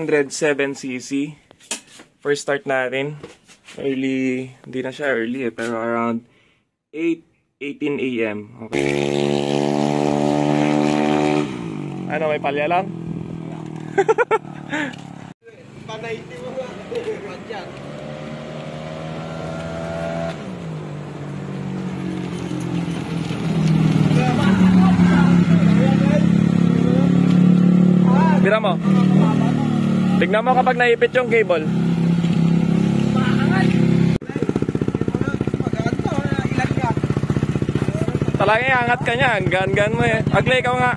107cc. First start natin. Early, hindi na siya early pero around 8:18 AM. Okay. Ano, may palya lang? Panayti mo ba? Madyan. Bira mo. Tignan mo kapag naipit yung cable. Talaga iangat ka niya. Gan-gan mo eh. Aglay ikaw nga.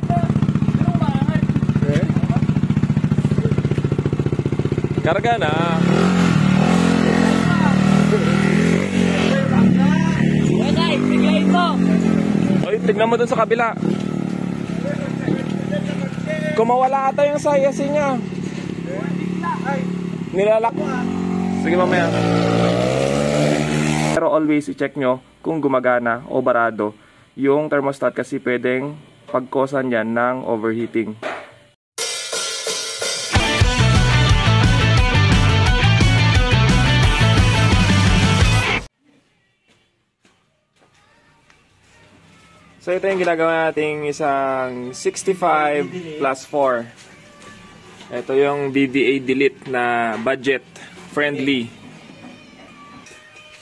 Karga na. Oy, tignan mo dun sa kabila. Kumawala ata yung sayasi niya. Nilalak. Sige mamaya. Pero always i-check nyo kung gumagana o barado yung thermostat kasi pwedeng pagkosan yan ng overheating. So ito yung ginagawa nating isang 65 plus 4. Ito yung VVA delete na budget friendly.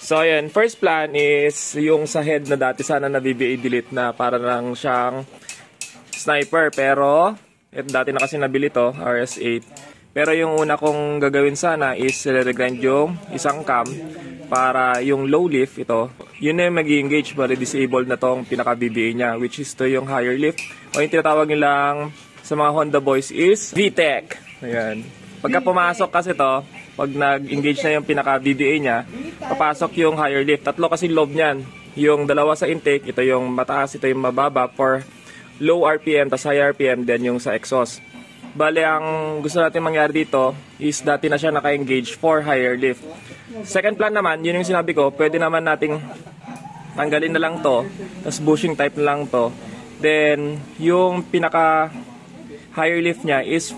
So ayan, first plan is yung sa head na dati sana na VVA delete na para lang siyang sniper. Pero ito dati na kasi nabili to, RS8. Pero yung una kong gagawin sana is re-grind yung isang cam para yung low lift ito, yun na yung mag-engage bali disabled na tong pinaka-VVA niya, which is to yung higher lift o yung tinatawag nilang sa mga Honda boys is VTEC. Ayan. Pagka pumasok kasi to, pag nag-engage na yung pinaka-VVA niya, papasok yung higher lift. Tatlo kasi loob niyan. Yung dalawa sa intake, ito yung mataas, ito yung mababa for low RPM, tas high RPM, then yung sa exhaust. Bale, ang gusto natin mangyari dito is dati na siya naka-engage for higher lift. Second plan naman, yun yung sinabi ko, pwede naman nating tanggalin na lang to, tapos bushing type na lang to. Then, yung pinaka-higher lift niya is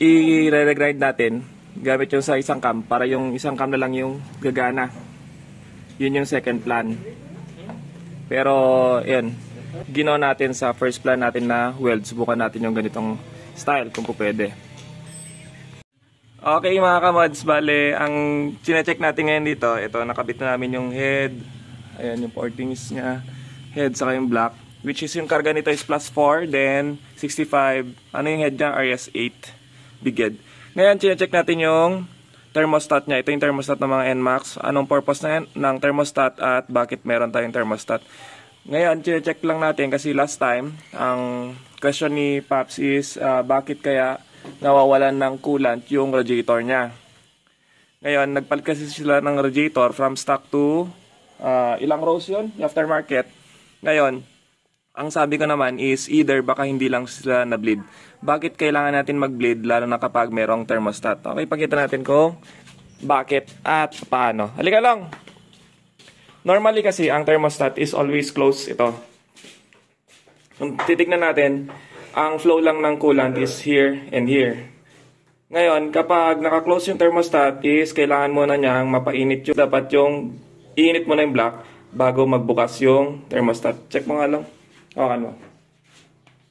i-re-grind natin gamit yung sa isang cam para yung isang cam na lang yung gagana. Yun yung second plan. Pero, yun, ginawa natin sa first plan natin na weld. Subukan natin yung ganitong style kung po pwede. Okay mga kamods, bale, ang chinecheck natin ngayon dito, ito, nakabit na namin yung head. Ayan yung portings niya. Head saka yung black. Which is yung karga nito is plus 4, then 65. Ano yung head niya? RS8. Big head. Ngayon, chinecheck natin yung thermostat niya. Ito yung thermostat ng mga NMAX. Anong purpose na yan ng thermostat at bakit meron tayong thermostat? Ngayon, chinecheck lang natin kasi last time, ang question ni Paps is bakit kaya nawawalan ng coolant yung radiator niya. Ngayon, nagpalit kasi sila ng radiator from stock to ilang rows yun? Aftermarket. Ngayon, ang sabi ko naman is either baka hindi lang sila na-bleed. Bakit kailangan natin mag-bleed lalo na kapag merong thermostat? Okay, pakita natin kung bakit at paano. Halika lang! Normally kasi ang thermostat is always closed ito. Kung titignan natin, ang flow lang ng coolant is here and here. Ngayon, kapag naka-close yung thermostat is kailangan mo na niyang mapainit yung dapat yung iinit mo na yung black bago magbukas yung thermostat. Check mo nga lang. Hawakan mo.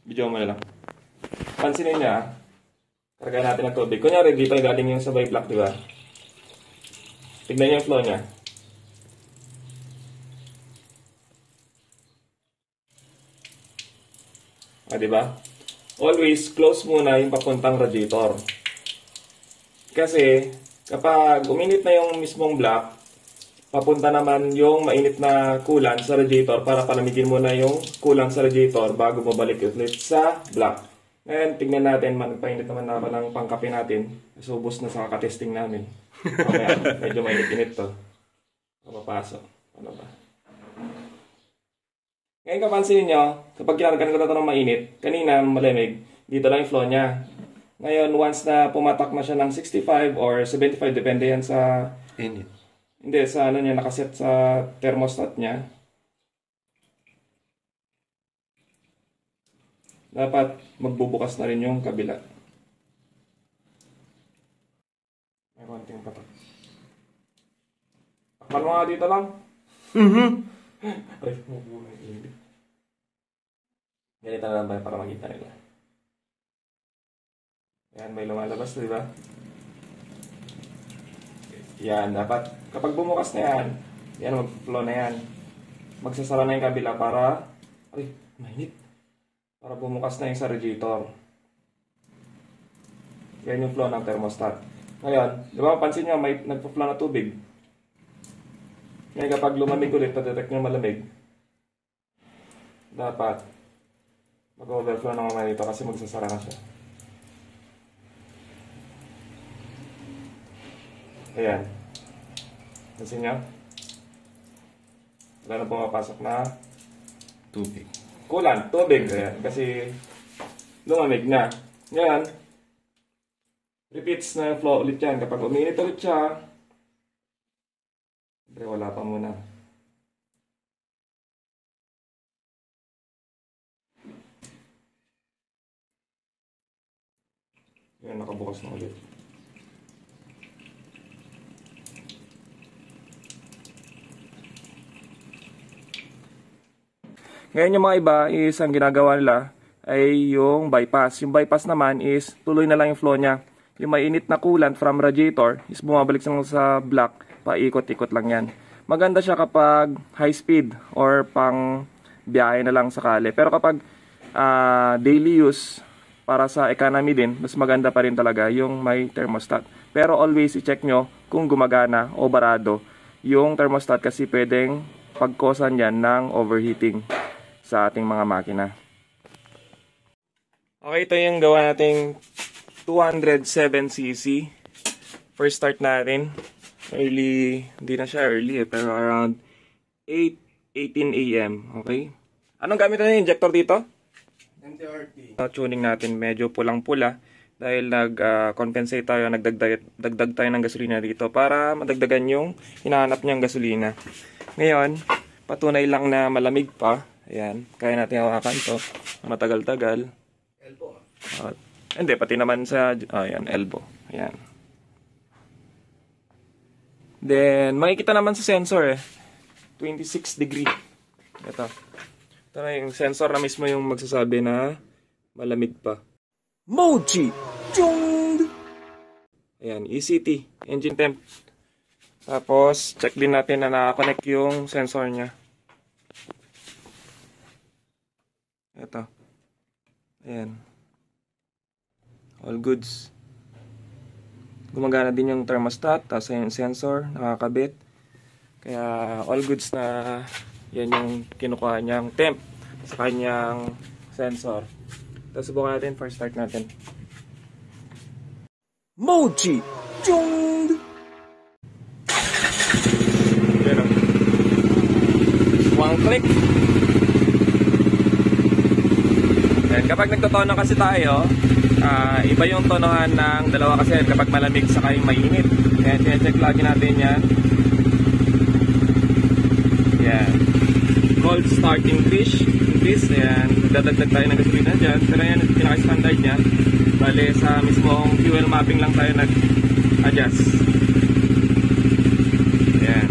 Video mo na lang. Pansinin niya, karga natin ng tubig. Kunyari, dito galing yung sabay black, di ba? Tignan niyo yung flow niya. Di ba? Always close muna yung papuntang radiator. Kasi kapag uminit na yung mismong black, papunta naman yung mainit na coolant sa radiator para palamigin mo na yung coolant sa radiator bago mabalik ulit sa black. Ngayon, tignan natin, magpainit naman na ako ng pangkape natin. Subos na sa kakatesting namin. Okay, medyo mainit-init to. Papasok. Ano ba? Ngayon kapansin nyo, kapag kinargan ko na ito ng mainit, kanina malamig, dito lang yung flow niya. Ngayon, once na pumatak na siya ng 65 or 75, depende yan sa init. Hindi, sa ano niya, nakaset sa thermostat niya. Dapat magbubukas na rin yung kabila. konting patak. Takpan mo nga dito lang. Ay, mabunay hindi. Ganito na lang ba para makita nila. Yan, may lumalabas, di ba? Yan, dapat kapag bumukas na yan, yan, mag-flow na yan. Magsasara na yung kabila para, ay, mainit. Para bumukas na yung sa radiator. Yan yung flow ng thermostat. Ngayon, di ba mapansin nyo, may nagpa-flow na tubig. Ngayon, kapag lumamig ulit, na-detect nyo malamig, dapat mag-overflow na mamaya dito kasi magsasara na siya. Ayan. Pansin nyo? Wala na pumapasok na tubig. Kulang, tubig. Ayan. Kasi lumamig na. Ngayon, repeats na flow ulit yan. Kapag uminit ulit siya, pero wala pa muna. Yan, nakabukas na ulit. Ngayon yung mga iba is ang ginagawa nila ay yung bypass. Yung bypass naman is tuloy na lang yung flow niya. Yung mainit na coolant from radiator is bumabalik sa block, paikot-ikot lang yan. Maganda siya kapag high speed or pang biyahe na lang sakali. Pero kapag daily use para sa economy din, mas maganda pa rin talaga yung may thermostat. Pero always i-check nyo kung gumagana o barado yung thermostat kasi pwedeng pagkosan yan ng overheating sa ating mga makina. Okay, ito yung gawa nating 207cc. First start natin. Early, hindi na siya early pero around 8:18 AM. Okay? Anong gamit na yung injector dito? NTRT. Tuning natin medyo pulang-pula dahil nag-compensate tayo, nagdagdag tayo ng gasolina dito para madagdagan yung hinahanap niyang gasolina. Ngayon, patunay lang na malamig pa. Ayan, kaya natin hawakan to. Matagal-tagal. Elbow. Hindi, pati naman sa, ayan, elbow. Ayan. Then, makikita naman sa sensor 26 degree. Ito. Ito na yung sensor na mismo yung magsasabi na malamig pa. Mochi! Chung! Ayan, ECT, engine temp. Tapos, check din natin na nakakonect yung sensor niya. Ito. Ayan. All goods. Gumagana din yung thermostat, tapos yung sensor, nakakabit. Kaya all goods na yan yung kinukuha niyang temp sa kanyang sensor. Tapos subukan natin, first start natin. Mochi! Chung! Yan o. One click. And kapag nagtotono kasi tayo, iba yung tonohan ng dalawa kasi kapag malamig saka yung mainit. Ayan, sinecheck lagi natin yan. Yan. Cold start increase. Ayan, dadagdag tayo ng gasolina dyan. Pero yan, pinaka-standard niya. Bale, sa mismong fuel mapping lang tayo nag-adjust. Ayan.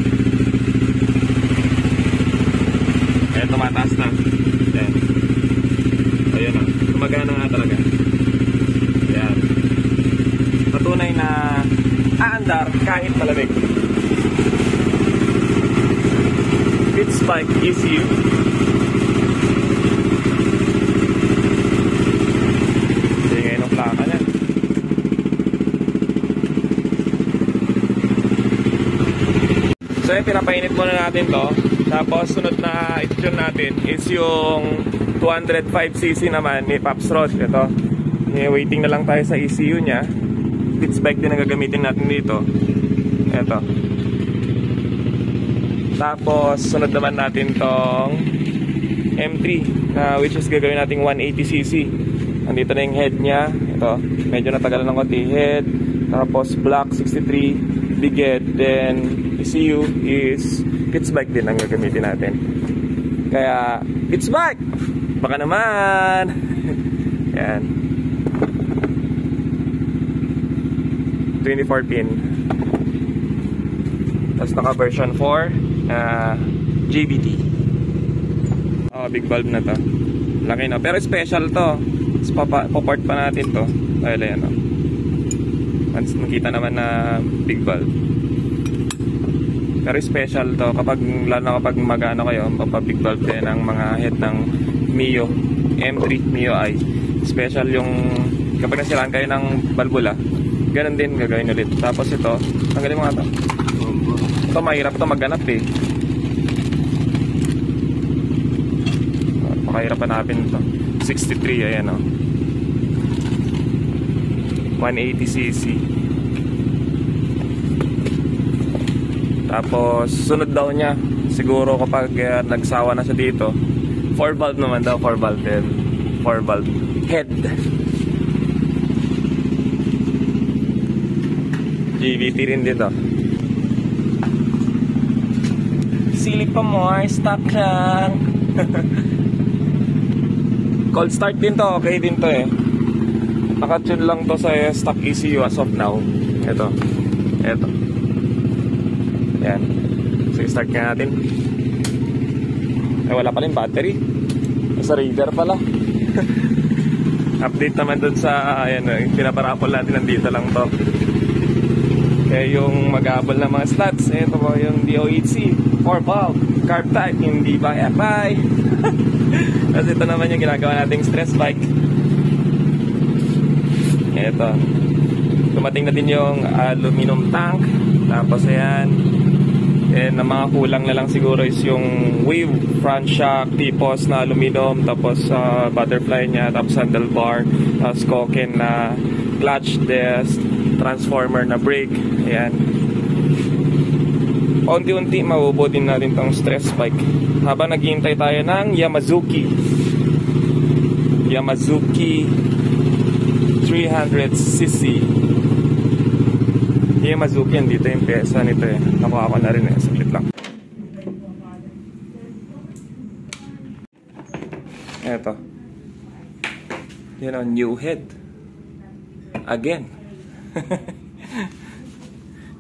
Ayan, tumataas na. Ayan. Ayan na. Gumagana nga talaga. Ayan. Patunay na aandar kahit malamig. Pit spike ECU. Tingay ng plaka niya. So yung pinapainit muna natin to. Tapos sunod na i-tune natin is yung 205cc naman ni Pops Rod. Ito. Waiting na lang tayo sa ECU niya. Pit spike din ang gagamitin natin dito. Ito. Tapos sunod naman natin tong M3 na which is gagawin nating 180cc. Nandito na yung head niya. Ito. Medyo natagalan ng konti. Head. Tapos block 63. Big head. Then ECU is pit spike din ang gagamitin natin. Kaya pit spike! Baka naman! Yan. 24 pin. Tapos naka version 4 JBT. Big valve na to. Laki no, pero special to. Papart pa natin to. Dahil ayan o. Once nakita naman na big valve. Pero special to kapag, lalo na kapag magano kayo, mapa-big valve din ang mga head ng Mio M3 Mio i. Special yung kapag nasiraan kayo ng valvula, ganun din gagawin ulit. Tapos ito, tanggalin mo nga to. Ito mahirap to magganap eh. Pakahirap hanapin ito. 63, ayan o. 180cc. Tapos sunod daw niya siguro kapag nagsawa na siya dito. 4 valve naman daw, 4 valve head. 4 valve head. GVT rin dito. Silip pa more, stop lang. Cold start din to, okay din to eh. Nakatune lang to sa stock ECU as of now. Ito. Yan. So, start nga natin. Wala pa rin battery. Sa reader pala. Update naman dun sa, ayan, pinaparapol natin, nandito lang to. Kaya yung mag-aabol ng mga slots, ito po yung DOHC 4 valve, carb type, hindi ba FI. Tapos ito naman yung ginagawa nating stress bike. Ito. Dumating na din yung aluminum tank. Tapos ayan. And ang mga kulang na lang siguro is yung wave front shock, tipos na aluminum, tapos butterfly nya, tapos handlebar, tapos koken na clutch desk, transformer na brake. Ayan. Paunti-unti mabubutin natin tong stress bike habang naghihintay tayo ng Yamazuki 300cc. Yamazuki, dito yung pyesa nito eh. Nakuha ko na rin eh, saglit lang. Eto. Yan ang new head again.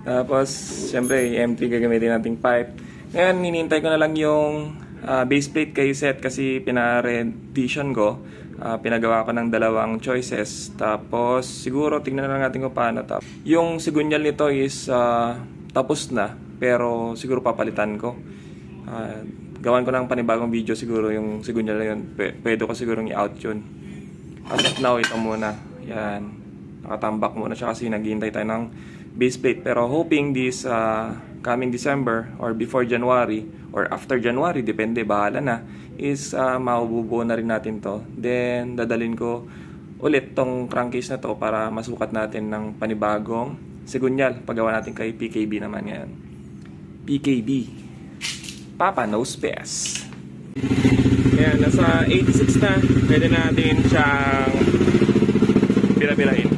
Tapos syempre M3 gagamitin nating pipe. Ngayon hinihintay ko na lang yung base plate kay set kasi pina-rendition ko. Pinagawa ko ng dalawang choices. Tapos siguro tingnan na lang natin kung paano. Yung sigunyal nito is tapos na, pero siguro papalitan ko. Gawan ko ng panibagong video siguro yung sigunyal na yun. Pwede ko siguro i-out yun. As of now, ito muna. Yan. Nakatambak muna siya kasi naghihintay tayo ng base plate. Pero hoping this coming December or before January or after January, depende, bahala na, is mabubuo na rin natin to. Then dadalhin ko ulit tong crankcase na to para masukat natin ng panibagong sigunyal. Paggawa natin kay PKB naman yan. PKB, Papa Knows Best. Ayan, nasa 86 na. Pwede natin siyang bila-bilahin.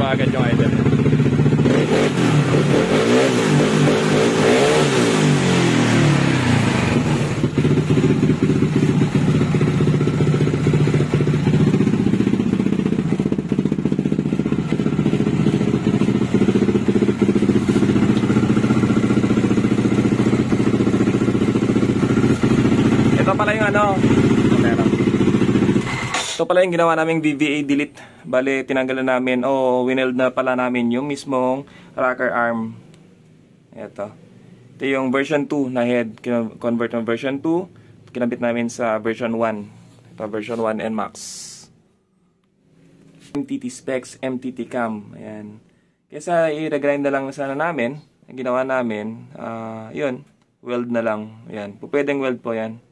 Agad yung idol. Ito pala yung ano. Ito pala yung ginawa naming VVA delete. Bale, tinanggalan namin wineld na pala namin yung mismong rocker arm. Ito. Ito yung version 2 na head. Convert ng version 2. Kinabit namin sa version 1. Ito, version 1 NMAX. MTT specs, MTT cam. Ayan. Kesa i-regrind na lang sana namin. Ang ginawa namin, yun. Weld na lang. Ayan. Pwedeng weld po yan.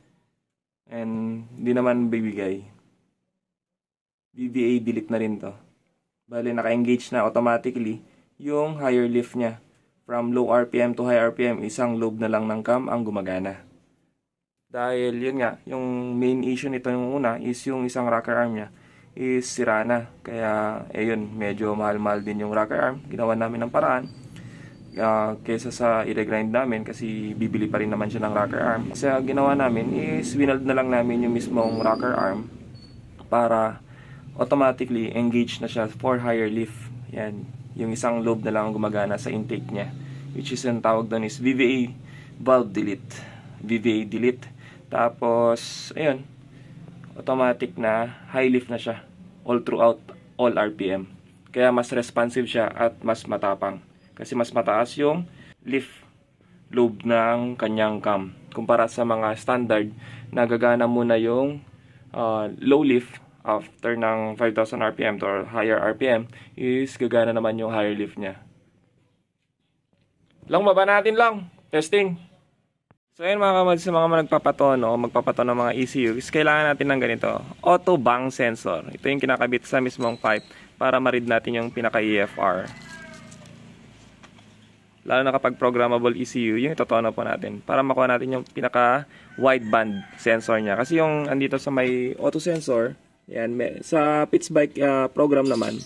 And hindi naman bibigay. VVA delete na rin to. Bale, naka-engage na automatically yung higher lift niya. From low RPM to high RPM, isang lobe na lang ng cam ang gumagana. Dahil yun nga, yung main issue nito yung una is yung isang rocker arm niya is sira na. Kaya ayun, medyo mahal-mahal din yung rocker arm. Ginawa namin ng paraan kesa sa i-regrind namin kasi bibili pa rin naman siya ng rocker arm. Kasi ginawa namin is winald na lang namin yung mismong rocker arm para automatically engage na siya for higher lift. Yan, yung isang lobe na lang gumagana sa intake niya, which is yung tawag doon is VVA valve delete. VVA delete. Tapos, ayun, automatic na high lift na siya all throughout, all RPM. Kaya mas responsive siya at mas matapang. Kasi mas mataas yung lift lobe ng kanyang cam. Kumpara sa mga standard, nagagana muna yung low lift after ng 5,000 RPM to higher RPM is gagana naman yung higher lift niya. Lang baba natin lang. Testing. So ayun mga kamads, sa mga nagpapaton o magpapaton ng mga ECU, kailangan natin ng ganito, auto bang sensor. Ito yung kinakabit sa mismong pipe para ma-read natin yung pinaka-EFR. Lalo na kapag programmable ECU, yung itotono po natin para makuha natin yung pinaka-wideband sensor niya. Kasi yung andito sa may auto sensor, yan, sa Pittsbike program naman,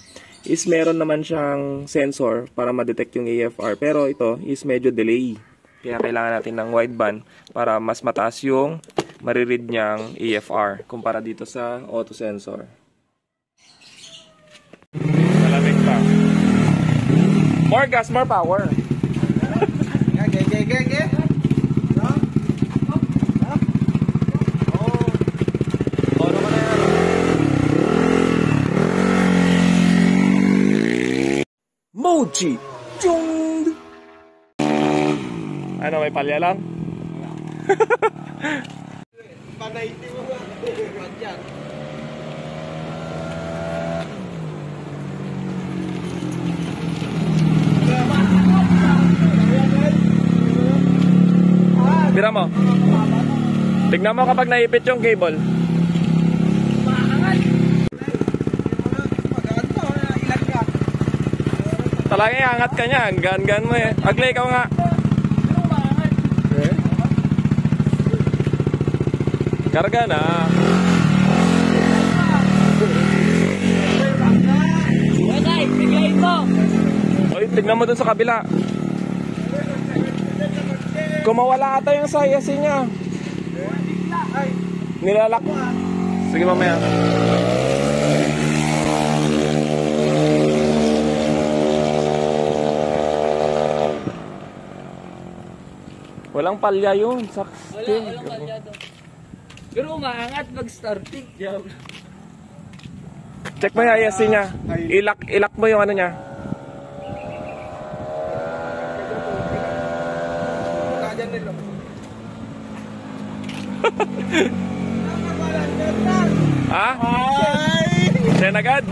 is meron naman siyang sensor para ma-detect yung EFR. Pero ito is medyo delay. Kaya kailangan natin ng wideband para mas mataas yung mariread niyang EFR kumpara dito sa auto sensor. Malamig pa. More gas, more power. Mochi! Chung! Ano, may palya lang? Panay di mo ba? Yan. Bira mo. Tignan mo kapag naipit yung cable. Talagang iangat ka niya. Gan-gan mo eh. Aglay ikaw nga. Karga na. Okay, bigay mo. Oy, tignan mo dun sa kabila. Kumawala ata yung sayasi niya. Nilalak. Sige mamaya. Walang palya yun. Walang palya doon. Pero umaangat mag-starting. Check mo yung ISC niya. Ilak mo yung ano niya. Ha? Send agad?